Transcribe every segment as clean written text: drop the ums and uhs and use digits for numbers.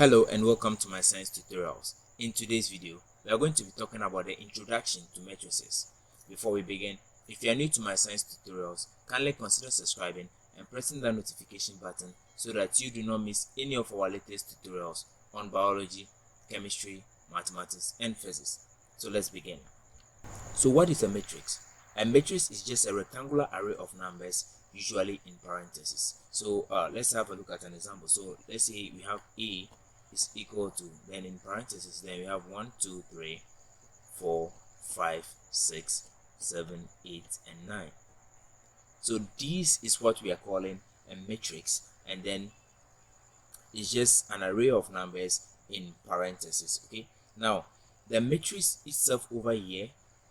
Hello and welcome to MyScience Tutorials. In today's video, we are going to be talking about the introduction to matrices. Before we begin, if you are new to MyScience Tutorials, kindly consider subscribing and pressing the notification button so that you do not miss any of our latest tutorials on biology, chemistry, mathematics, and physics. So let's begin. So what is a matrix? A matrix is just a rectangular array of numbers, usually in parentheses. So let's have a look at an example. So let's say we have A is equal to, then in parentheses, then we have 1, 2, 3, 4, 5, 6, 7, 8, and 9. So this is what we are calling a matrix, and then it's just an array of numbers in parentheses. Okay, now the matrix itself over here,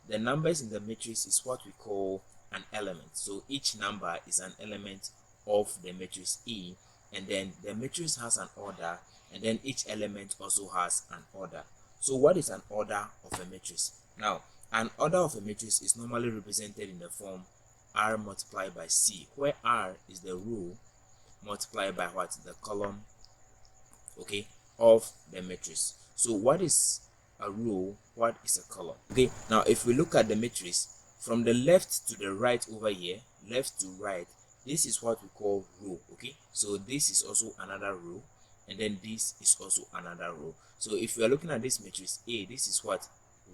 the numbers in the matrix is what we call an element. So each number is an element of the matrix E, and then the matrix has an order, and then each element also has an order. So what is an order of a matrix? Now, an order of a matrix is normally represented in the form R multiplied by C, where R is the row multiplied by what? The column, okay, of the matrix. So what is a row? What is a column? Okay, now if we look at the matrix from the left to the right over here, left to right, this is what we call row. Okay, so this is also another row, and then this is also another row. So if we are looking at this matrix A, this is what?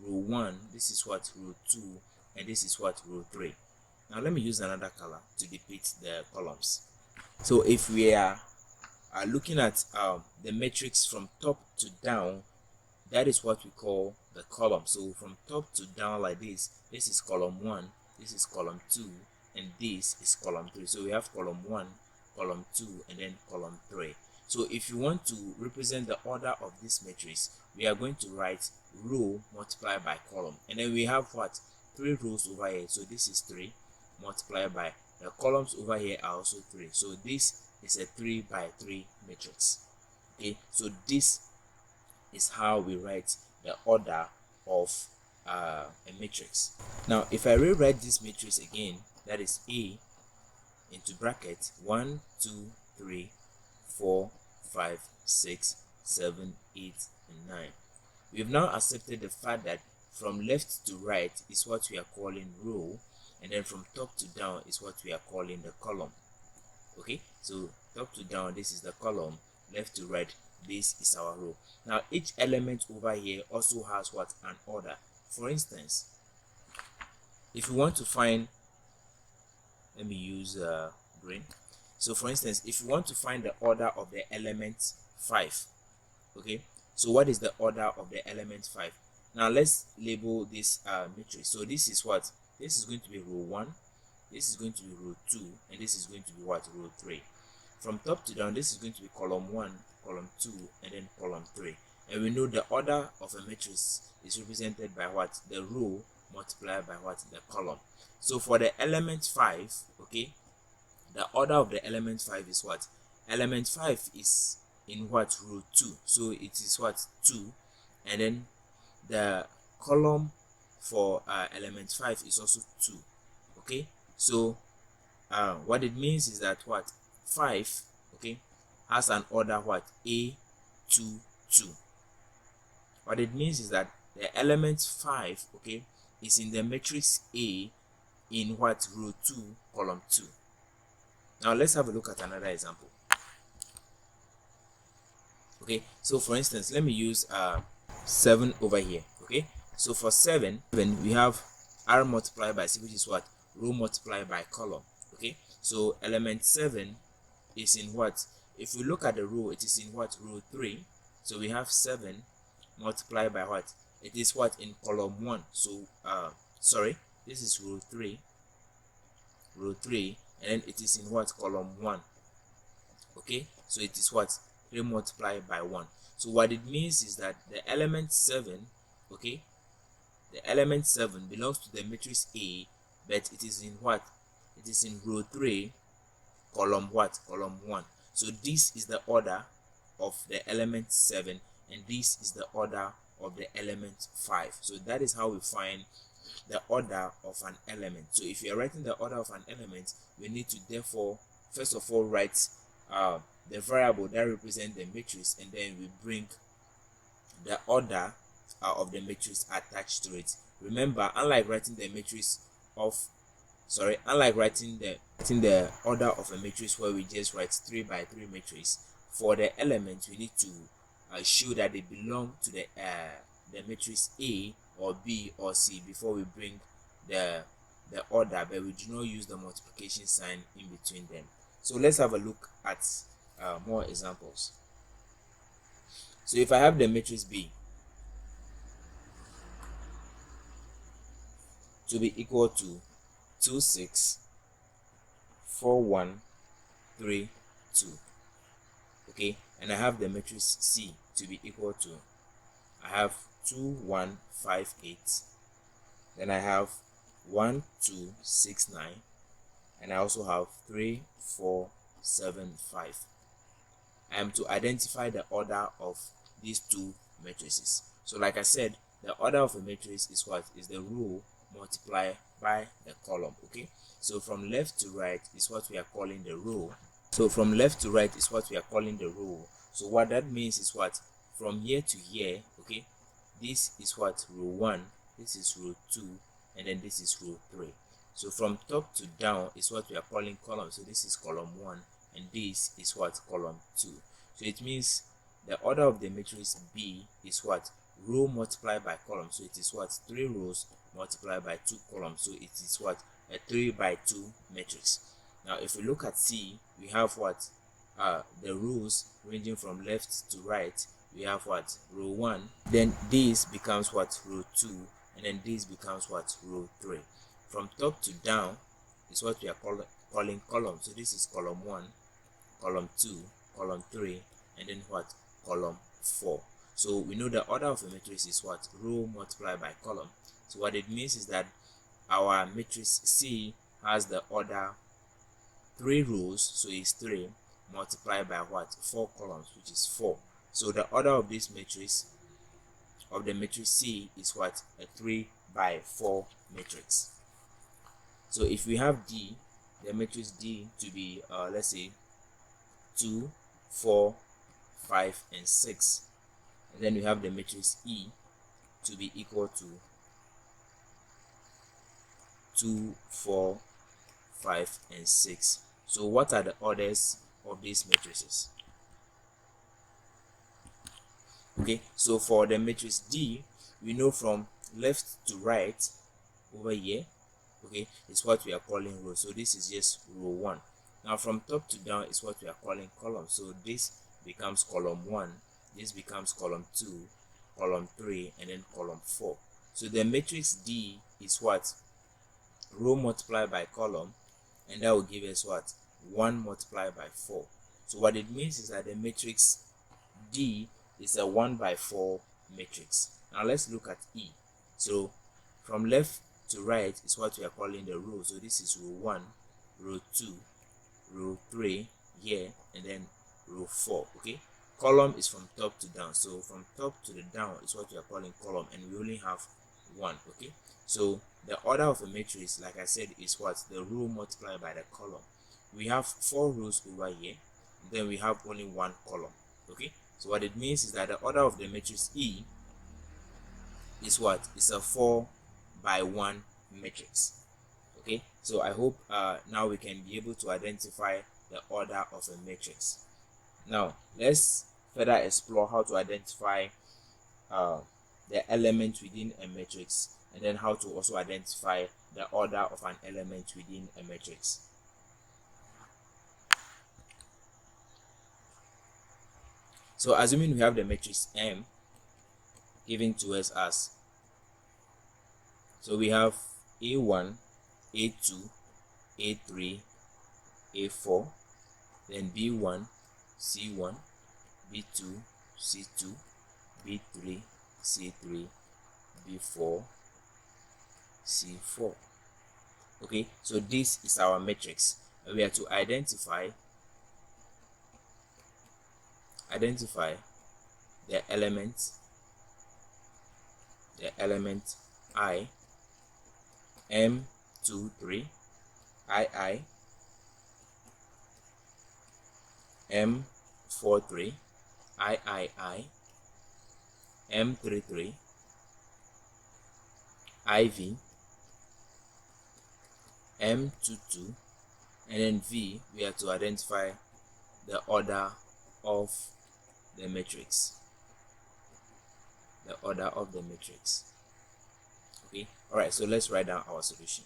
Row 1, this is what? Row 2, and this is what? Row 3. Now let me use another color to depict the columns. So if we are looking at the matrix from top to down, that is what we call the column. So from top to down like this is column 1, this is column 2, and this is column 3. So we have column 1, column 2, and then column 3. So if you want to represent the order of this matrix, we are going to write row multiplied by column, and then we have what? 3 rows over here. So this is 3 multiplied by the columns over here are also 3. So this is a 3 by 3 matrix. Okay, so this is how we write the order of a matrix. Now if I rewrite this matrix again, that is A into bracket 1, 2, 3, 4, 5, 6, 7, 8, and 9. We've now accepted the fact that from left to right is what we are calling row, and then from top to down is what we are calling the column. Okay, so top to down, this is the column, left to right, this is our row. Now each element over here also has what? An order. For instance, if you want to find, let me use green. So for instance, if you want to find the order of the element 5, okay, so what is the order of the element 5? Now let's label this matrix. So this is what? This is going to be row 1, this is going to be row 2, and this is going to be what? Row 3. From top to down, this is going to be column 1, column 2, and then column 3. And we know the order of a matrix is represented by what? The row multiplied by what? The column. So for the element 5, okay, the order of the element 5 is what? Element 5 is in what? Row 2. So it is what? 2. And then the column for element 5 is also 2. Okay, so what it means is that what? 5, okay, has an order what? A, 2, 2. What it means is that the element 5, okay, is in the matrix A in what? Row 2, column 2. Now let's have a look at another example. Okay, so for instance, let me use 7 over here. Okay, so for 7 we have R multiplied by C, which is what? Row multiplied by column. Okay, so element 7 is in what? If we look at the row, it is in what? Row 3. So we have 7 multiplied by what? It is what? In column 1. So sorry, this is row 3, and then it is in what? Column 1. Okay, so it is what? 3 multiplied by 1. So what it means is that the element 7, okay, the element 7 belongs to the matrix A, but it is in what? It is in row 3, column what? Column 1. So this is the order of the element 7, and this is the order of the element 5. So that is how we find the order of an element. So if you are writing the order of an element, we need to therefore first of all write the variable that represents the matrix, and then we bring the order of the matrix attached to it. Remember, unlike writing the order of a matrix where we just write 3 by 3 matrix, for the elements we need to show that they belong to the matrix A or B or C before we bring the order, but we do not use the multiplication sign in between them. So let's have a look at more examples. So if I have the matrix B to be equal to 2 6 4 1 3 2, okay, and I have the matrix C to be equal to, I have 2 1 5 8, then I have 1 2 6 9, and I also have 3 4 7 5. I am to identify the order of these two matrices. So like I said, the order of a matrix is what? Is the row multiplied by the column. Okay, so from left to right is what we are calling the row. So what that means is what? From here to here, okay, this is what? Row 1, this is row 2, and then this is row 3. So from top to down is what we are calling column. So this is column 1, and this is what? Column 2. So it means the order of the matrix B is what? Row multiplied by column. So it is what? 3 rows multiplied by 2 columns. So it is what? A 3 by 2 matrix. Now if we look at C, we have what? The rows ranging from left to right. We have what? Row 1, then this becomes what? Row 2, and then this becomes what? Row 3. From top to down is what we are calling column. So this is column 1, column 2, column 3, and then what? Column 4. So we know the order of a matrix is what? Row multiplied by column. So what it means is that our matrix C has the order 3 rows, so it's 3 multiplied by what? 4 columns, which is 4. So the order of this matrix, of the matrix C, is what? A 3 by 4 matrix. So if we have D, the matrix D to be let's say 2 4 5 and 6, and then we have the matrix E to be equal to 2 4 5 and 6. So what are the orders of these matrices? Okay, so for the matrix D, we know from left to right over here, okay, is what we are calling row. So this is just row 1. Now from top to down is what we are calling column. So this becomes column 1, this becomes column 2, column 3, and then column 4. So the matrix D is what? Row multiplied by column, and that will give us what? 1 multiplied by 4. So what it means is that the matrix D is a 1 by 4 matrix. Now let's look at E. So from left to right is what we are calling the row. So this is row 1, row 2, row 3 here, and then row 4. Okay, column is from top to down. So from top to the down is what we are calling column, and we only have 1. Okay, so the order of a matrix, like I said, is what? The row multiplied by the column. We have 4 rows over here, then we have only 1 column. Okay, so what it means is that the order of the matrix E is what? It's a 4 by 1 matrix. Okay, so I hope now we can be able to identify the order of a matrix. Now let's further explore how to identify the element within a matrix, and then how to also identify the order of an element within a matrix. So assuming we have the matrix M given to us as, so we have A1, A2, A3, A4, then B1, C1, B2, C2, B3, C3, B4, C4. Okay, so this is our matrix. We are to identify the element I, M23, II, M23, M43, III, M33, IV, M22, and then V, we have to identify the order of the matrix. The order of the matrix. Okay, alright, so let's write down our solution.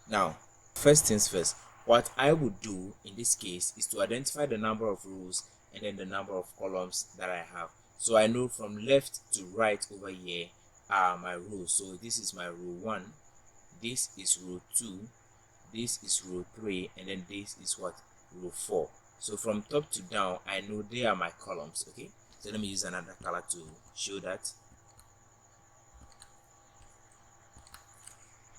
Now, first things first, what I would do in this case is to identify the number of rows and then the number of columns that I have. So I know from left to right over here are my rows. So this is my row 1, this is row 2, this is row 3, and then this is what? Row 4. So from top to down, I know they are my columns. Okay, so let me use another color to show that.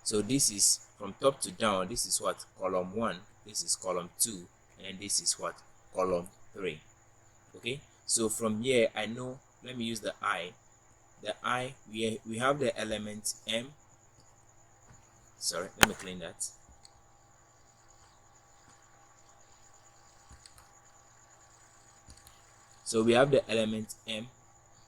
So this is from top to down, this is what? Column 1, this is column 2, and this is what? Column 3. Okay, so from here I know, let me use the I. The I, we have the element M. Sorry, let me clean that. So we have the element M.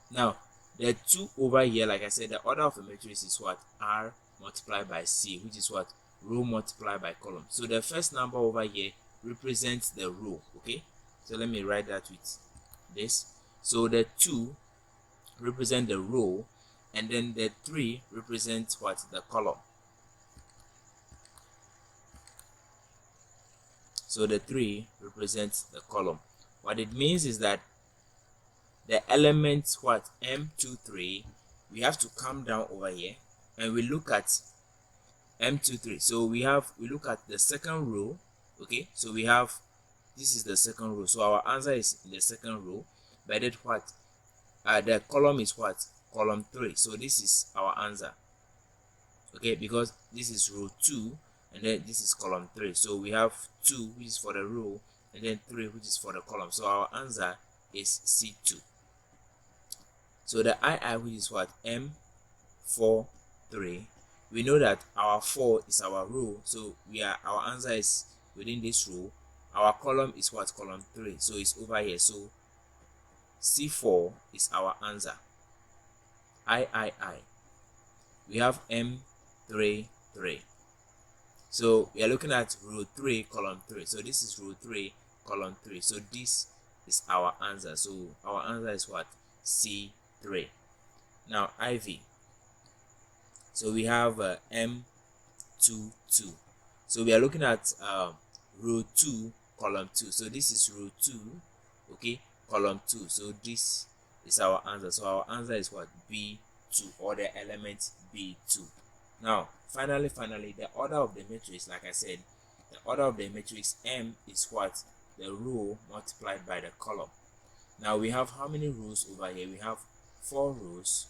Now the 2 over here, like I said, the order of a matrix is what? R multiplied by C, which is what? Row multiplied by column. So the first number over here represents the row. Okay, so let me write that with this. So the 2 represent the row, and then the 3 represents what? The column. So the 3 represents the column. What it means is that the element what? M23, we have to come down over here and we look at M23. So we look at the second row. Okay, so we have, this is the second row, so our answer is in the second row. But that what? The column is what? Column 3. So this is our answer. Okay, because this is row 2 and then this is column 3. So we have 2, which is for the row, and then 3, which is for the column. So our answer is C2. So the II, which is what? M43. We know that our 4 is our row, so our answer is within this row. Our column is what? Column 3, so it's over here. So C4 is our answer. III. We have M33. So we are looking at row 3, column 3. So this is row 3, column 3. So this is our answer. So our answer is what? C3. Now IV. So we have M22. So we are looking at row 2, column 2. So this is row 2, okay, column 2. So this is our answer. So our answer is what? B2, or the element B2. Now finally, the order of the matrix, like I said, the order of the matrix M is what? The row multiplied by the column. Now we have how many rows over here? We have 4 rows.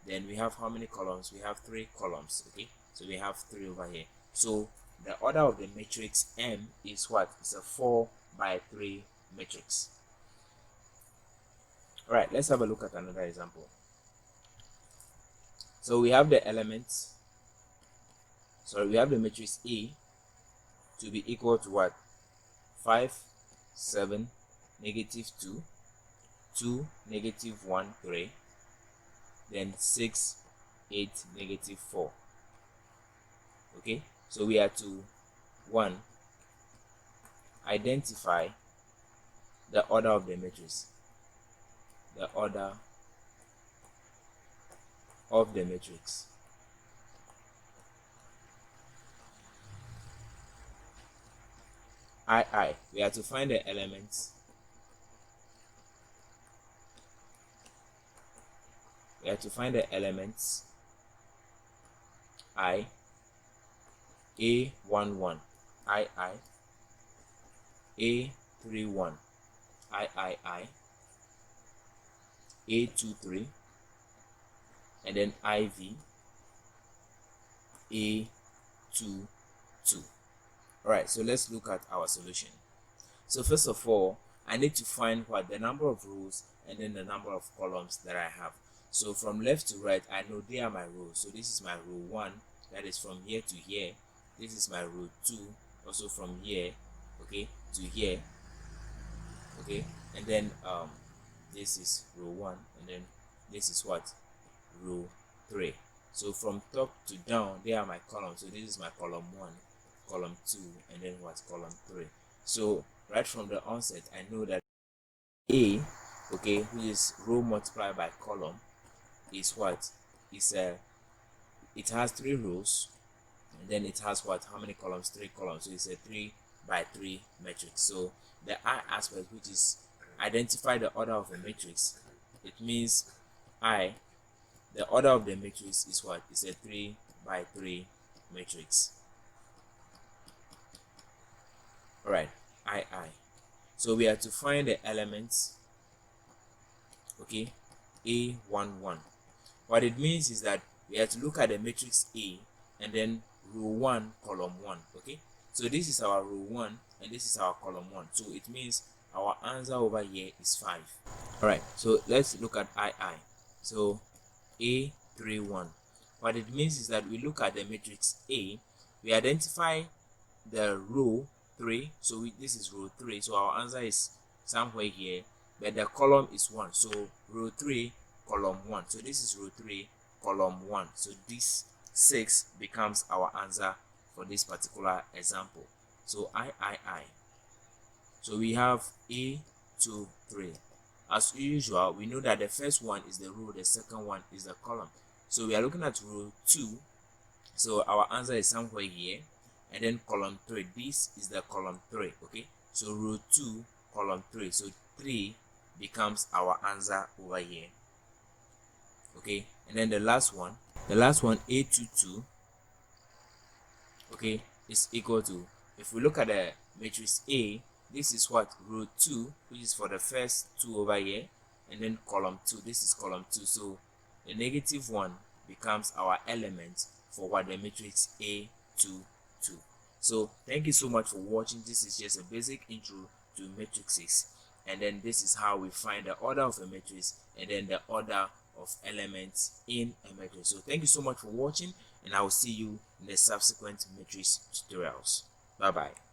Then we have how many columns? We have 3 columns. Okay, so we have 3 over here. So the order of the matrix M is what? It's a 4 by 3 matrix. All right, let's have a look at another example. So we have the elements. So we have the matrix A to be equal to what? 5, 7, negative 2, 2, negative 1, 3, then 6, 8, negative 4. Okay, so we are to 1, identify the order of the matrix. The order of the matrix. II, we have to find the elements. We have to find the elements I, A11, II, A31, A23, and then IV, A22. Alright, so let's look at our solution. So first of all, I need to find what? The number of rows and then the number of columns that I have. So from left to right, I know they are my rows. So this is my row 1, that is from here to here. This is my row 2, also from here, okay, to here, okay, and then this is row 1, and then this is what, row 3. So from top to down, they are my columns. So this is my column 1, column 2, and then what, column 3. So right from the onset, I know that A, okay, which is row multiplied by column, is what, is it has 3 rows, and then it has what, how many columns? 3 columns. So it's a 3 by 3 matrix. So the I aspect, which is identify the order of a matrix, it means the order of the matrix is what, is a 3 by 3 matrix. All right, I. So we have to find the elements, okay, A11. What it means is that we have to look at the matrix A and then row 1, column 1, okay. So this is our row 1 and this is our column 1. So it means our answer over here is 5. All right, so let's look at II. So A31. What it means is that we look at the matrix A, we identify the row 3, so this is row 3, so our answer is somewhere here, but the column is 1, so row 3, column 1. So this is row 3, column 1. So this 6 becomes our answer for this particular example. So I. So we have A, 2, 3. As usual, we know that the first one is the row, the second one is the column. So we are looking at row 2, so our answer is somewhere here, and then column 3, this is the column 3, okay. So row 2, column 3, so 3 becomes our answer over here, okay. And then the last one A22, okay, is equal to, if we look at the matrix A, this is what, row 2, which is for the first 2 over here, and then column 2, this is column 2, so the negative 1 becomes our element for what, the matrix A22. So thank you so much for watching. This is just a basic intro to matrices, and then this is how we find the order of a matrix and then the order of elements in a matrix. So thank you so much for watching, and I will see you in the subsequent matrix tutorials. Bye bye.